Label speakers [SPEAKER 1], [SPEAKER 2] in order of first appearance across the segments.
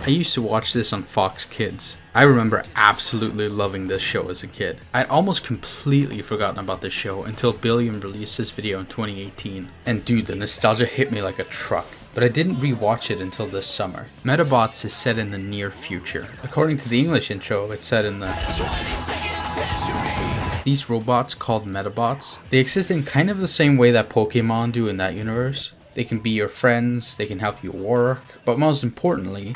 [SPEAKER 1] I used to watch this on Fox Kids. I remember absolutely loving this show as a kid. I'd almost completely forgotten about this show until Billiam released this video in 2018. And dude, the nostalgia hit me like a truck. But I didn't rewatch it until this summer. Medabots is set in the near future. According to the English intro, it's set in the
[SPEAKER 2] 22nd century.
[SPEAKER 1] These robots called Medabots, they exist in kind of the same way that Pokemon do in that universe. They can be your friends, they can help you work, but most importantly,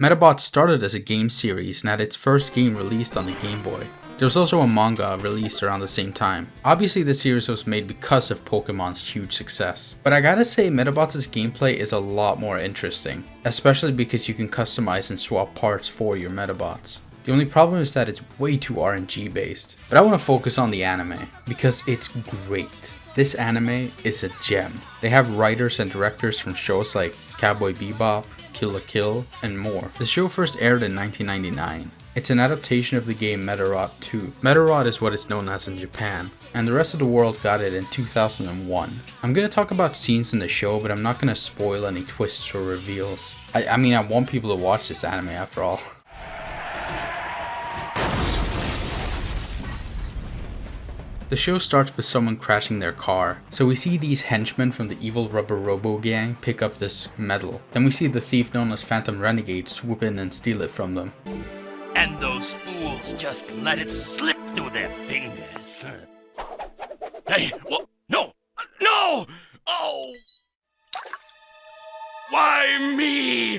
[SPEAKER 1] Medabots started as a game series and had its first game released on the Game Boy. There was also a manga released around the same time. Obviously the series was made because of Pokemon's huge success. But I gotta say Medabots' gameplay is a lot more interesting, especially because you can customize and swap parts for your Medabots. The only problem is that it's way too RNG based. But I want to focus on the anime, because it's great. This anime is a gem. They have writers and directors from shows like Cowboy Bebop, Kill la Kill, and more. The show first aired in 1999. It's an adaptation of the game Medabots 2. Medabots is what it's known as in Japan, and the rest of the world got it in 2001. I'm gonna talk about scenes in the show, but I'm not gonna spoil any twists or reveals. I mean, I want people to watch this anime after all. The show starts with someone crashing their car, so we see these henchmen from the evil Rubber Robo gang pick up this medal. Then we see the thief known as Phantom Renegade swoop in and steal it from them.
[SPEAKER 3] And those fools just let it slip through their fingers. Hey, what? No! No! Oh! Why me?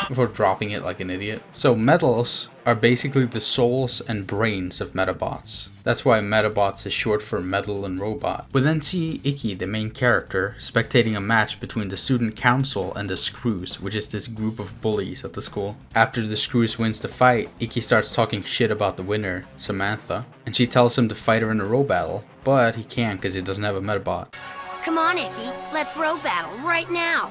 [SPEAKER 1] Before dropping it like an idiot. So medals are basically the souls and brains of Medabots. That's why Medabots is short for Medal and Robot. We then see Ikki, the main character, spectating a match between the student council and the Screws, which is this group of bullies at the school. After the Screws wins the fight, Ikki starts talking shit about the winner, Samantha, and she tells him to fight her in a row battle, but he can't because he doesn't have a Medabot.
[SPEAKER 4] Come on, Ikki, let's row battle right now.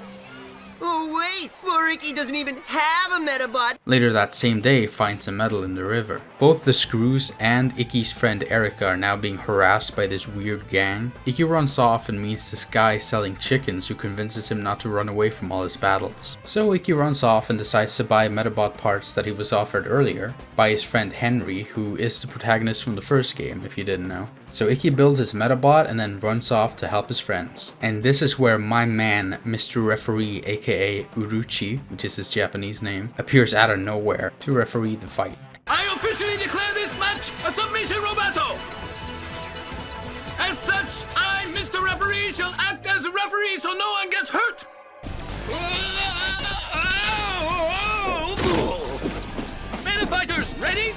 [SPEAKER 5] Oh wait, poor Ikki doesn't even have a Medabot!
[SPEAKER 1] Later that same day finds a medal in the river. Both the Screws and Ikki's friend Erica are now being harassed by this weird gang. Ikki runs off and meets this guy selling chickens who convinces him not to run away from all his battles. So Ikki runs off and decides to buy Medabot parts that he was offered earlier by his friend Henry, who is the protagonist from the first game if you didn't know. So Ikki builds his Medabot and then runs off to help his friends. And this is where my man, Mr. Referee, aka Uruchi, which is his Japanese name, appears out of nowhere to referee the fight.
[SPEAKER 3] I officially declare this match a submission robato! As such, I, Mr. Referee, shall act as a referee so no one gets hurt! Meta fighters, ready?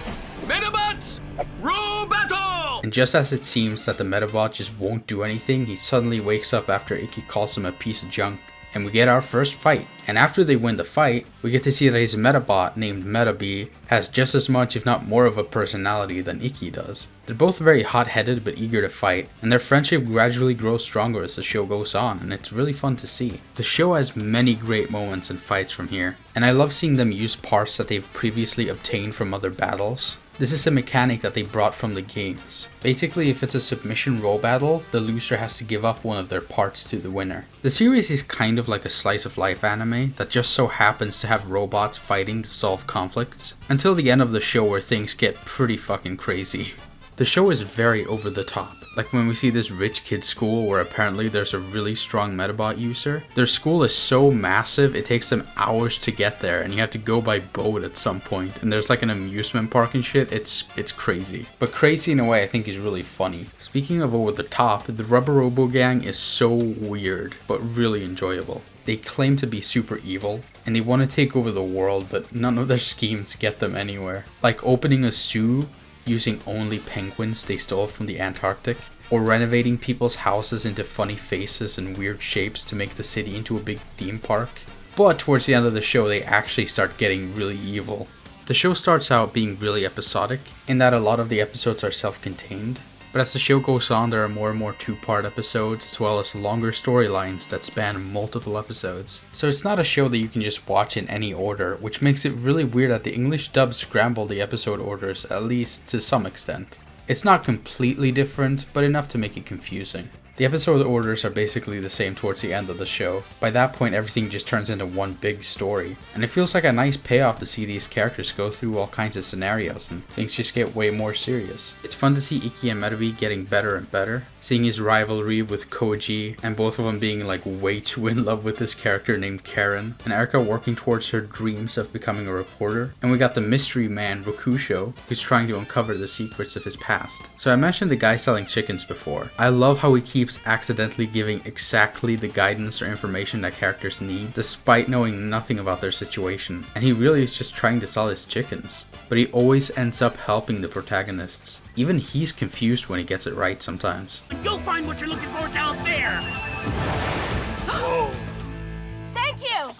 [SPEAKER 3] Medabots, robato!
[SPEAKER 1] And just as it seems that the Medabot just won't do anything, he suddenly wakes up after Ikki calls him a piece of junk. And we get our first fight. And after they win the fight, we get to see that his Medabot, named Medabi, has just as much if not more of a personality than Ikki does. They're both very hot-headed but eager to fight, and their friendship gradually grows stronger as the show goes on, and it's really fun to see. The show has many great moments and fights from here, and I love seeing them use parts that they've previously obtained from other battles. This is a mechanic that they brought from the games. Basically, if it's a submission roll battle, the loser has to give up one of their parts to the winner. The series is kind of like a slice of life anime that just so happens to have robots fighting to solve conflicts, until the end of the show where things get pretty fucking crazy. The show is very over the top. Like when we see this rich kid's school where apparently there's a really strong Medabot user. Their school is so massive it takes them hours to get there and you have to go by boat at some point. And there's like an amusement park and shit. It's crazy. But crazy in a way I think is really funny. Speaking of over the top, the Rubber Robo gang is so weird but really enjoyable. They claim to be super evil and they want to take over the world, but none of their schemes get them anywhere. Like opening a zoo using only penguins they stole from the Antarctic, or renovating people's houses into funny faces and weird shapes to make the city into a big theme park. But towards the end of the show they actually start getting really evil. The show starts out being really episodic, in that a lot of the episodes are self-contained, but as the show goes on there are more and more two-part episodes as well as longer storylines that span multiple episodes. So it's not a show that you can just watch in any order, which makes it really weird that the English dub scrambled the episode orders, at least to some extent. It's not completely different, but enough to make it confusing. The episode orders are basically the same towards the end of the show. By that point, everything just turns into one big story, and it feels like a nice payoff to see these characters go through all kinds of scenarios and things just get way more serious. It's fun to see Ikki and Medabi getting better and better, seeing his rivalry with Koji, and both of them being like way too in love with this character named Karen, and Erika working towards her dreams of becoming a reporter, and we got the mystery man Rokusho, who's trying to uncover the secrets of his past. So I mentioned the guy selling chickens before. I love how he keeps accidentally giving exactly the guidance or information that characters need, despite knowing nothing about their situation, and he really is just trying to sell his chickens. But he always ends up helping the protagonists. Even he's confused when he gets it right sometimes.
[SPEAKER 3] Go find what you're looking for down there!
[SPEAKER 4] Thank you!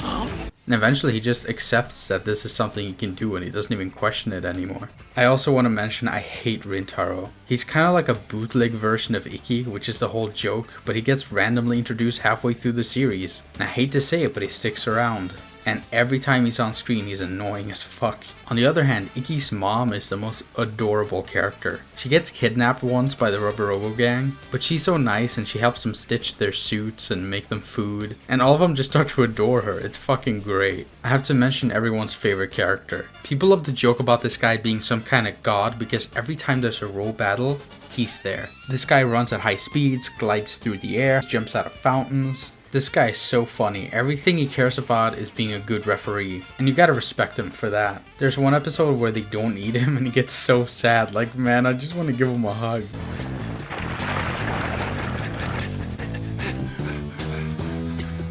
[SPEAKER 1] And eventually he just accepts that this is something he can do and he doesn't even question it anymore. I also want to mention I hate Rintaro. He's kind of like a bootleg version of Ikki, which is the whole joke, but he gets randomly introduced halfway through the series. And I hate to say it, but he sticks around. And every time he's on screen, he's annoying as fuck. On the other hand, Ikki's mom is the most adorable character. She gets kidnapped once by the Rubber Robo gang, but she's so nice and she helps them stitch their suits and make them food. And all of them just start to adore her. It's fucking great. I have to mention everyone's favorite character. People love to joke about this guy being some kind of god because every time there's a row battle, he's there. This guy runs at high speeds, glides through the air, jumps out of fountains. This guy is so funny. Everything he cares about is being a good referee, and you gotta respect him for that. There's one episode where they don't need him and he gets so sad. Like, man, I just want to give him a hug.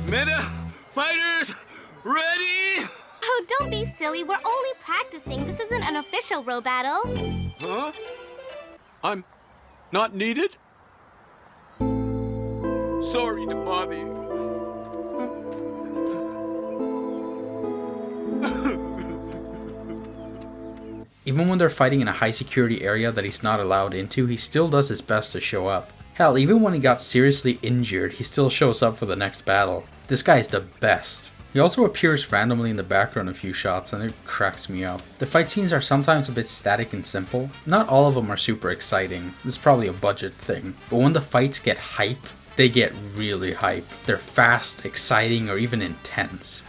[SPEAKER 5] Meta fighters, ready?
[SPEAKER 6] Oh, don't be silly. We're only practicing. This isn't an official row battle.
[SPEAKER 5] Huh? I'm not needed? Sorry to bother you.
[SPEAKER 1] Even when they're fighting in a high security area that he's not allowed into, he still does his best to show up. Hell, even when he got seriously injured, he still shows up for the next battle. This guy is the best. He also appears randomly in the background a few shots and it cracks me up. The fight scenes are sometimes a bit static and simple. Not all of them are super exciting. This is probably a budget thing. But when the fights get hype, they get really hype. They're fast, exciting, or even intense.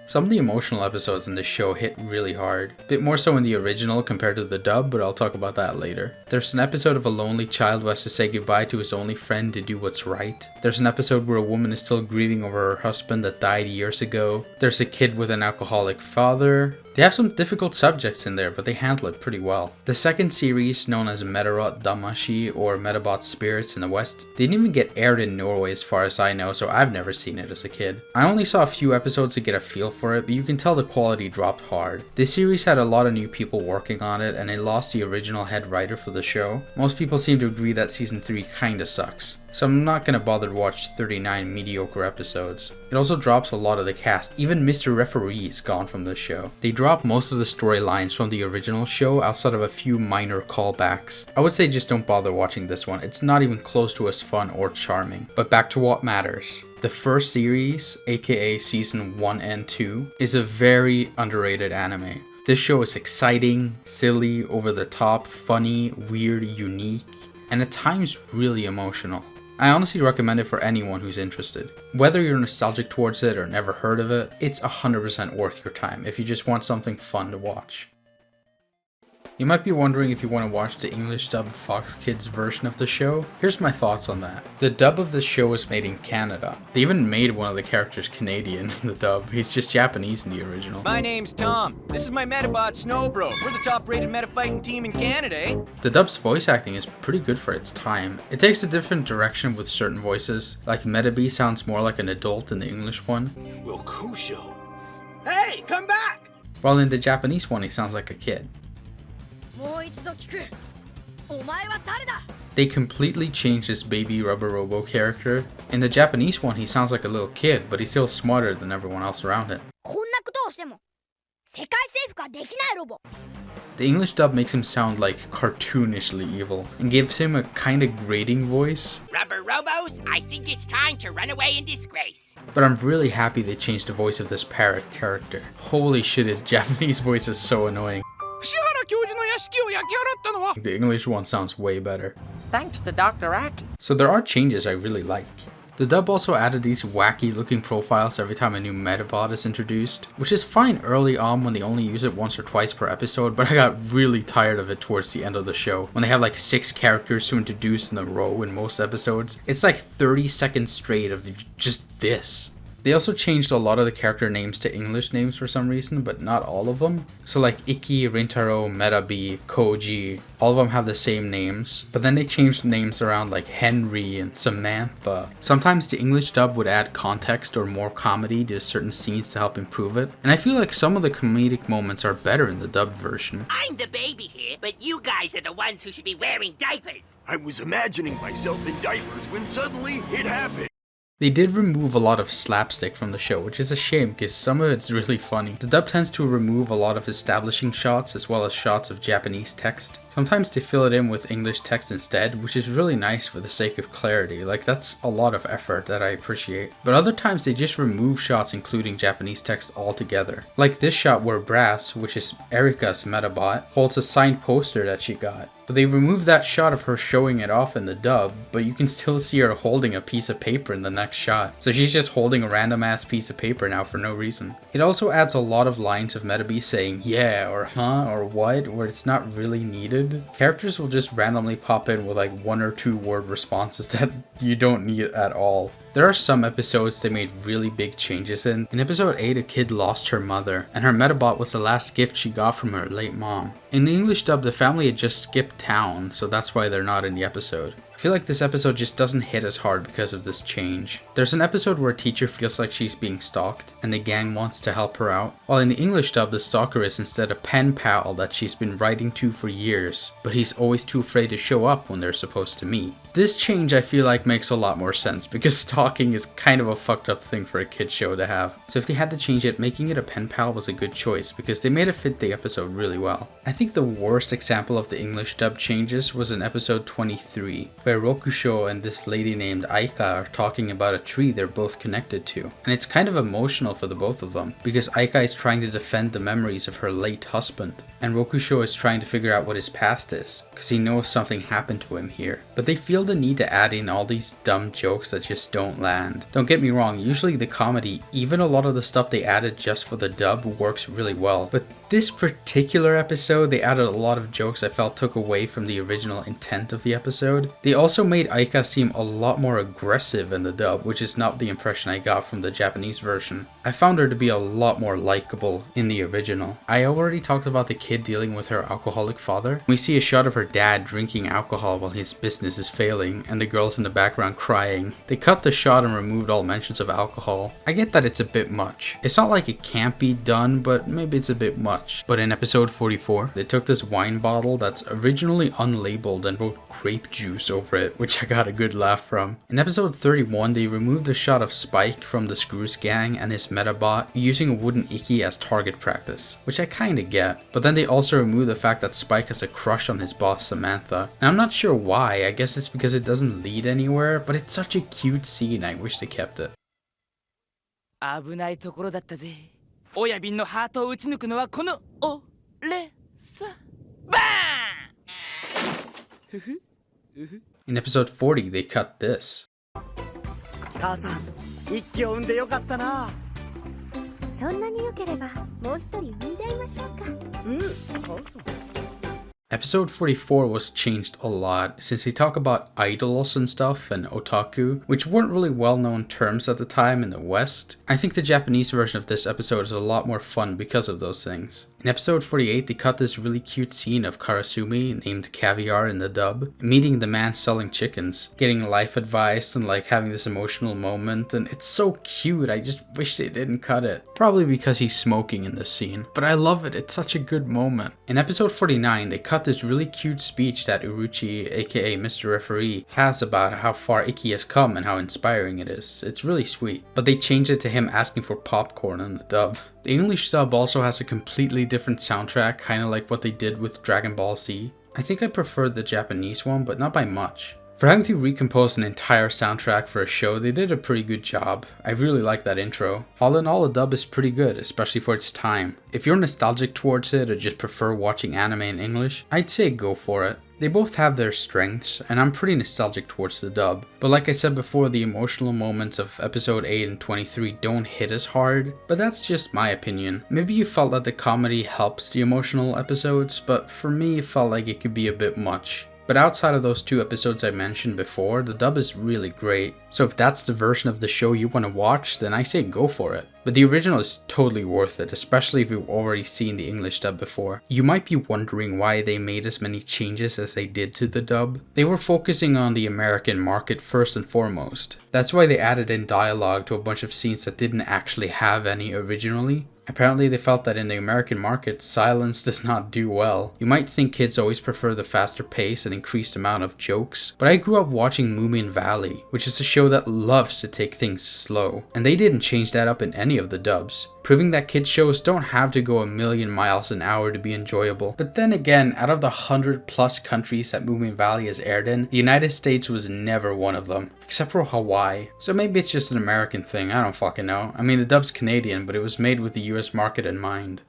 [SPEAKER 1] Some of the emotional episodes in this show hit really hard. A bit more so in the original compared to the dub, but I'll talk about that later. There's an episode of a lonely child who has to say goodbye to his only friend to do what's right. There's an episode where a woman is still grieving over her husband that died years ago. There's a kid with an alcoholic father. They have some difficult subjects in there, but they handle it pretty well. The second series, known as Medarot Damashi or Medabots Spirits in the West, didn't even get aired in Norway as far as I know, so I've never seen it as a kid. I only saw a few episodes to get a feel for it, but you can tell the quality dropped hard. This series had a lot of new people working on it, and it lost the original head writer for the show. Most people seem to agree that season 3 kinda sucks, so I'm not gonna bother to watch 39 mediocre episodes. It also drops a lot of the cast. Even Mr. Referee is gone from this show. They drop most of the storylines from the original show outside of a few minor callbacks. I would say just don't bother watching this one. It's not even close to as fun or charming. But back to what matters. The first series, aka season 1 and 2, is a very underrated anime. This show is exciting, silly, over the top, funny, weird, unique, and at times really emotional. I honestly recommend it for anyone who's interested. Whether you're nostalgic towards it or never heard of it, it's 100% worth your time if you just want something fun to watch. You might be wondering if you want to watch the English dub Fox Kids version of the show. Here's my thoughts on that. The dub of the show was made in Canada. They even made one of the characters Canadian in the dub. He's just Japanese in the original.
[SPEAKER 7] My name's Tom. This is my Medabot Snowbro. We're the top-rated meta fighting team in Canada, eh?
[SPEAKER 1] The dub's voice acting is pretty good for its time. It takes a different direction with certain voices, like Medabi sounds more like an adult in the English one,
[SPEAKER 3] Rokusho.
[SPEAKER 5] Hey, come back!
[SPEAKER 1] while in the Japanese one he sounds like a kid. They completely changed this baby Rubber Robo character. In the Japanese one, he sounds like a little kid, but he's still smarter than everyone else around him.
[SPEAKER 6] こんなことをしても世界征服はできないロボ。
[SPEAKER 1] The English dub makes him sound like cartoonishly evil and gives him a kind of grating voice.
[SPEAKER 8] Rubber Robos, I think it's time to run away in disgrace.
[SPEAKER 1] But I'm really happy they changed the voice of this parrot character. Holy shit, his Japanese voice is so annoying. The English one sounds way better.
[SPEAKER 9] Thanks to Dr. Aki.
[SPEAKER 1] So there are changes I really like. The dub also added these wacky looking profiles every time a new Medabot is introduced, which is fine early on when they only use it once or twice per episode, but I got really tired of it towards the end of the show, when they have like 6 characters to introduce in a row in most episodes. It's like 30 seconds straight of just this. They also changed a lot of the character names to English names for some reason, but not all of them. So like Ikki, Rintaro, Medabi, Koji, all of them have the same names. But then they changed names around like Henry and Samantha. Sometimes the English dub would add context or more comedy to certain scenes to help improve it. And I feel like some of the comedic moments are better in the dubbed version.
[SPEAKER 8] I'm the baby here, but you guys are the ones who should be wearing diapers.
[SPEAKER 2] I was imagining myself in diapers when suddenly it happened.
[SPEAKER 1] They did remove a lot of slapstick from the show, which is a shame because some of it's really funny. The dub tends to remove a lot of establishing shots as well as shots of Japanese text. Sometimes they fill it in with English text instead, which is really nice for the sake of clarity. Like, that's a lot of effort that I appreciate. But other times they just remove shots including Japanese text altogether. Like this shot where Brass, which is Erika's Medabot, holds a signed poster that she got. But they removed that shot of her showing it off in the dub, but you can still see her holding a piece of paper in the next shot. So she's just holding a random ass piece of paper now for no reason. It also adds a lot of lines of Medabi saying yeah or huh or what, where it's not really needed. Characters will just randomly pop in with like 1 or 2 word responses that you don't need at all. There are some episodes they made really big changes in. In episode 8, a kid lost her mother, and her Medabot was the last gift she got from her late mom. In the English dub, the family had just skipped town, so that's why they're not in the episode. I feel like this episode just doesn't hit as hard because of this change. There's an episode where a teacher feels like she's being stalked, and the gang wants to help her out, while in the English dub the stalker is instead a pen pal that she's been writing to for years, but he's always too afraid to show up when they're supposed to meet. This change I feel like makes a lot more sense, because stalking is kind of a fucked up thing for a kid show to have. So if they had to change it, making it a pen pal was a good choice, because they made it fit the episode really well. I think the worst example of the English dub changes was in episode 23, where Rokusho and this lady named Aika are talking about a tree they're both connected to. And it's kind of emotional for the both of them, because Aika is trying to defend the memories of her late husband, and Rokusho is trying to figure out what his past is, because he knows something happened to him here. But they feel the need to add in all these dumb jokes that just don't land. Don't get me wrong, usually the comedy, even a lot of the stuff they added just for the dub, works really well. But this particular episode, they added a lot of jokes I felt took away from the original intent of the episode. They also made Aika seem a lot more aggressive in the dub, which is not the impression I got from the Japanese version. I found her to be a lot more likable in the original. I already talked about the kid dealing with her alcoholic father. We see a shot of her dad drinking alcohol while his business is failing, and the girls in the background crying. They cut the shot and removed all mentions of alcohol. I get that it's a bit much. It's not like it can't be done, but maybe it's a bit much. But in episode 44, they took this wine bottle that's originally unlabeled and wrote grape juice over it, which I got a good laugh from. In episode 31, they removed the shot of Spike from the Screws gang and his Medabot using a wooden Ikki as target practice, which I kinda get. But then they also removed the fact that Spike has a crush on his boss Samantha. Now I'm not sure why, I guess it's because it doesn't lead anywhere, but it's such a cute scene, I wish they kept it.
[SPEAKER 7] 危ないところだったぜ。親瓶のハートを撃ち抜くのはこの俺さ。バーン！ふふ。
[SPEAKER 1] In episode 40, they cut this.
[SPEAKER 7] 母さん、一気を産んでよかったな。
[SPEAKER 6] そんなに良ければもう一人産んじゃいましょうか。
[SPEAKER 7] 母さん。
[SPEAKER 1] Episode 44 was changed a lot, since they talk about idols and stuff and otaku, which weren't really well-known terms at the time in the West. I think the Japanese version of this episode is a lot more fun because of those things. In episode 48, they cut this really cute scene of Karasumi, named Caviar in the dub, meeting the man selling chickens, getting life advice and like having this emotional moment, and it's so cute. I just wish they didn't cut it. Probably because he's smoking in this scene, but I love it. It's such a good moment. In episode 49, they cut this really cute speech that Uruchi, aka Mr. Referee, has about how far Ikki has come and how inspiring it is. It's really sweet, but they changed it to him asking for popcorn in the dub. The English dub also has a completely different soundtrack, kind of like what they did with Dragon Ball Z. I think I preferred the Japanese one, but not by much. For having to recompose an entire soundtrack for a show, they did a pretty good job. I really like that intro. All in all, the dub is pretty good, especially for its time. If you're nostalgic towards it or just prefer watching anime in English, I'd say go for it. They both have their strengths, and I'm pretty nostalgic towards the dub. But like I said before, the emotional moments of episode 8 and 23 don't hit as hard, but that's just my opinion. Maybe you felt that the comedy helps the emotional episodes, but for me it felt like it could be a bit much. But outside of those 2 episodes I mentioned before, the dub is really great. So if that's the version of the show you want to watch, then I say go for it. But the original is totally worth it, especially if you've already seen the English dub before. You might be wondering why they made as many changes as they did to the dub. They were focusing on the American market first and foremost. That's why they added in dialogue to a bunch of scenes that didn't actually have any originally. Apparently they felt that in the American market, silence does not do well. You might think kids always prefer the faster pace and increased amount of jokes, but I grew up watching Moomin Valley, which is a show that loves to take things slow, and they didn't change that up in any of the dubs, proving that kids shows don't have to go a million miles an hour to be enjoyable. But then again, out of the 100+ countries that Moomin Valley has aired in, the United States was never one of them, except for Hawaii. So maybe it's just an American thing, I don't fucking know. I mean, the dub's Canadian, but it was made with the US market in mind.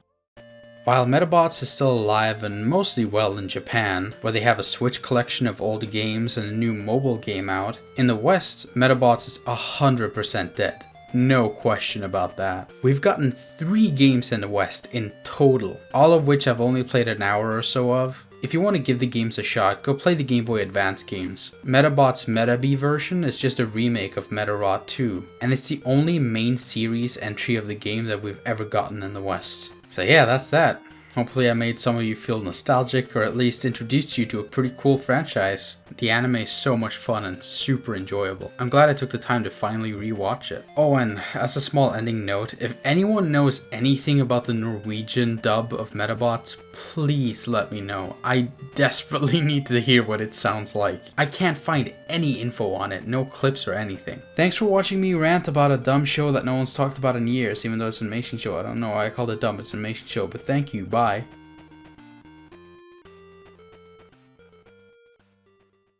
[SPEAKER 1] While Medabots is still alive and mostly well in Japan, where they have a Switch collection of old games and a new mobile game out, in the West, Medabots is 100% dead. No question about that. We've gotten 3 games in the West in total, all of which I've only played an hour or so of. If you want to give the games a shot, go play the Game Boy Advance games. Medabots Medabi version is just a remake of Medarot 2, and it's the only main series entry of the game that we've ever gotten in the West. So yeah, that's that. Hopefully I made some of you feel nostalgic, or at least introduced you to a pretty cool franchise. The anime is so much fun and super enjoyable. I'm glad I took the time to finally rewatch it. Oh, and as a small ending note, if anyone knows anything about the Norwegian dub of Medabots, please let me know. I desperately need to hear what it sounds like. I can't find any info on it, no clips or anything. Thanks for watching me rant about a dumb show that no one's talked about in years, even though it's an animation show. I don't know why I called it dumb, it's an animation show, but thank you, bye.